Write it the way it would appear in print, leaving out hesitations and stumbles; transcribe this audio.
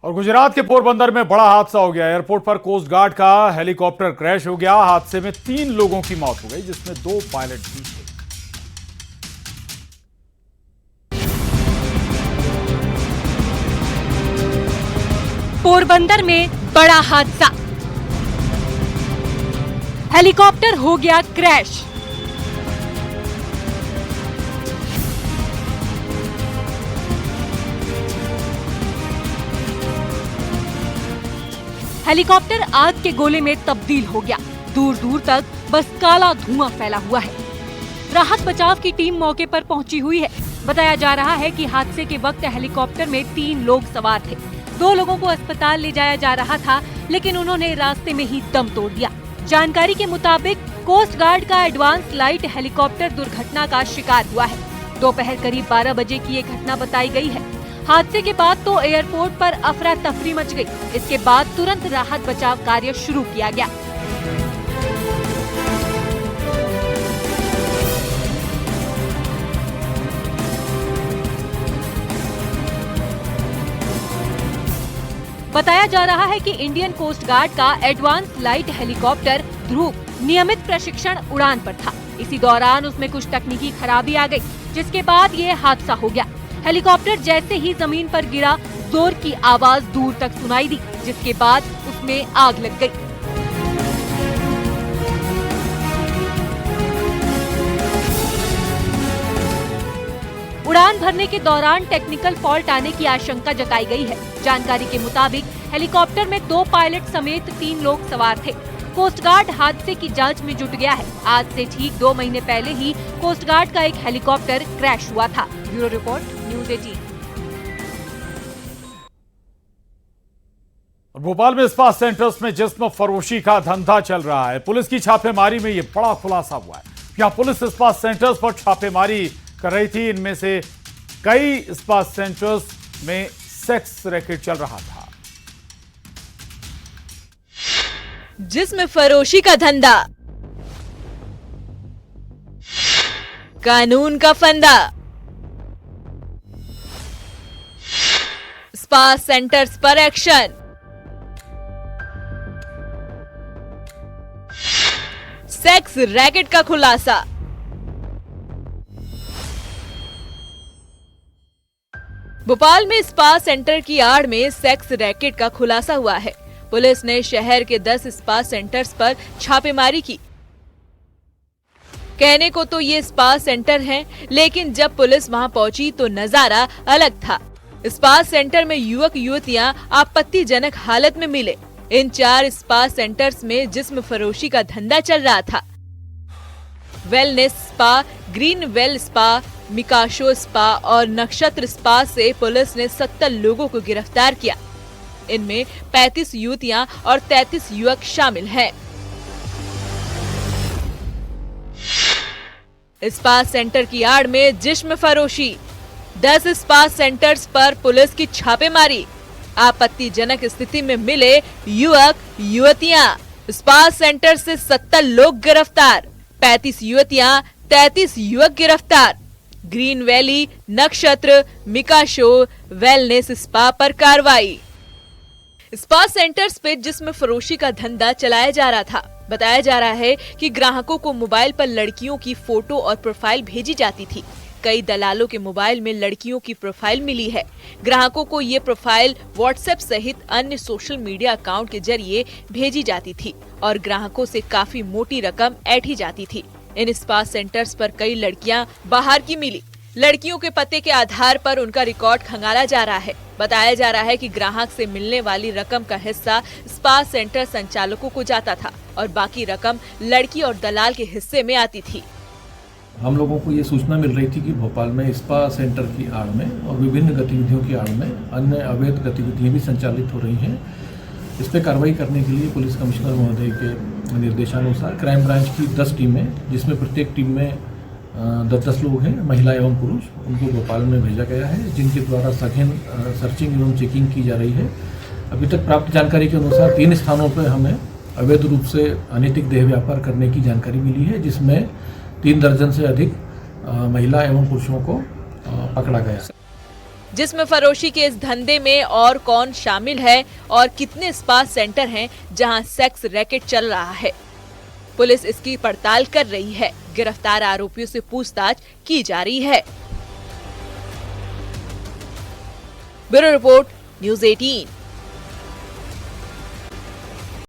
और गुजरात के पोरबंदर में बड़ा हादसा हो गया। एयरपोर्ट पर कोस्ट गार्ड का हेलीकॉप्टर क्रैश हो गया। हादसे में 3 लोगों की मौत हो गई, जिसमें 2 पायलट भी थे। पोरबंदर में बड़ा हादसा, हेलीकॉप्टर हो गया क्रैश। हेलीकॉप्टर आग के गोले में तब्दील हो गया। दूर दूर तक बस काला धुआं फैला हुआ है। राहत बचाव की टीम मौके पर पहुंची हुई है। बताया जा रहा है कि हादसे के वक्त हेलीकॉप्टर में 3 लोग सवार थे। 2 लोगों को अस्पताल ले जाया जा रहा था, लेकिन उन्होंने रास्ते में ही दम तोड़ दिया। जानकारी के मुताबिक कोस्ट गार्ड का एडवांस लाइट हेलीकॉप्टर दुर्घटना का शिकार हुआ है। दोपहर करीब 12 बजे की ये घटना बताई गई है। हादसे के बाद तो एयरपोर्ट पर अफरा तफरी मच गई। इसके बाद तुरंत राहत बचाव कार्य शुरू किया गया। बताया जा रहा है कि इंडियन कोस्ट गार्ड का एडवांस लाइट हेलीकॉप्टर ध्रुव नियमित प्रशिक्षण उड़ान पर था। इसी दौरान उसमें कुछ तकनीकी खराबी आ गई, जिसके बाद ये हादसा हो गया। हेलीकॉप्टर जैसे ही जमीन पर गिरा, जोर की आवाज दूर तक सुनाई दी, जिसके बाद उसमें आग लग गई। उड़ान भरने के दौरान टेक्निकल फॉल्ट आने की आशंका जताई गई है। जानकारी के मुताबिक हेलीकॉप्टर में 2 पायलट समेत 3 लोग सवार थे। कोस्ट गार्ड हादसे की जांच में जुट गया है। आज से ठीक 2 महीने पहले ही कोस्ट गार्ड का एक हेलीकॉप्टर क्रैश हुआ था। Bureau report, news 18। भोपाल में स्पा सेंटर्स में जिस्म फरोशी का धंधा चल रहा है। पुलिस की छापेमारी में यह बड़ा खुलासा हुआ है। यहाँ पुलिस स्पा सेंटर्स पर छापेमारी कर रही थी। इनमें से कई स्पा सेंटर्स में सेक्स रैकेट चल रहा था। जिस्म फरोशी का धंधा, कानून का फंदा, स्पा सेंटर्स पर एक्शन, सेक्स रैकेट का खुलासा। भोपाल में स्पा सेंटर की आड़ में सेक्स रैकेट का खुलासा हुआ है। पुलिस ने शहर के 10 स्पा सेंटर्स पर छापेमारी की। कहने को तो ये स्पा सेंटर हैं, लेकिन जब पुलिस वहां पहुंची तो नजारा अलग था। स्पा सेंटर में युवक युवतियां आपत्तिजनक हालत में मिले। इन 4 स्पा सेंटर्स में जिस्म फरोशी का धंधा चल रहा था। Wellness spa, green well spa, Mikasho spa और नक्षत्र स्पा से पुलिस ने 70 लोगों को गिरफ्तार किया। इनमें 35 युवतियां और 33 युवक शामिल हैं। स्पा सेंटर की आड़ में जिस्म फरोशी, 10 स्पा सेंटर्स पर पुलिस की छापेमारी। आपत्तिजनक स्थिति में मिले युवक युवतियां। स्पा सेंटर से 70 लोग गिरफ्तार, 35 युवतियां, 33 युवक गिरफ्तार। ग्रीन वैली, नक्षत्र, मिकाशो, वेलनेस स्पा पर कार्रवाई। स्पा सेंटर्स पे जिस्म फरोशी का धंधा चलाया जा रहा था। बताया जा रहा है कि ग्राहकों को मोबाइल पर लड़कियों की फोटो और प्रोफाइल भेजी जाती थी। कई दलालों के मोबाइल में लड़कियों की प्रोफाइल मिली है। ग्राहकों को ये प्रोफाइल व्हाट्सएप सहित अन्य सोशल मीडिया अकाउंट के जरिए भेजी जाती थी और ग्राहकों से काफी मोटी रकम ऐंठी जाती थी। इन स्पा सेंटर्स पर कई लड़कियां बाहर की मिली। लड़कियों के पते के आधार पर उनका रिकॉर्ड खंगाला जा रहा है। बताया जा रहा है कि ग्राहक से मिलने वाली रकम का हिस्सा स्पा सेंटर संचालकों को जाता था और बाकी रकम लड़की और दलाल के हिस्से में आती थी। हम लोगों को ये सूचना मिल रही थी कि भोपाल में स्पा सेंटर की आड़ में और विभिन्न गतिविधियों की आड़ में अन्य अवैध गतिविधियां भी संचालित हो रही हैं। इस पर कार्रवाई करने के लिए पुलिस कमिश्नर महोदय के निर्देशानुसार क्राइम ब्रांच की 10 टीमें, जिसमें प्रत्येक टीम में 10 लोग हैं, महिला एवं पुरुष, उनको भोपाल में भेजा गया है, जिनके द्वारा सघन सर्चिंग एवं चेकिंग की जा रही है। अभी तक प्राप्त जानकारी के अनुसार 3 स्थानों पर हमें अवैध रूप से अनैतिक देह व्यापार करने की जानकारी मिली है, जिसमें 3 दर्जन से अधिक महिला एवं पुरुषों को पकड़ा गया। जिस्म फरोशी के इस धंधे में और कौन शामिल है और कितने स्पा सेंटर हैं जहां सेक्स रैकेट चल रहा है, पुलिस इसकी पड़ताल कर रही है। गिरफ्तार आरोपियों से पूछताछ की जा रही है। Bureau report, news 18।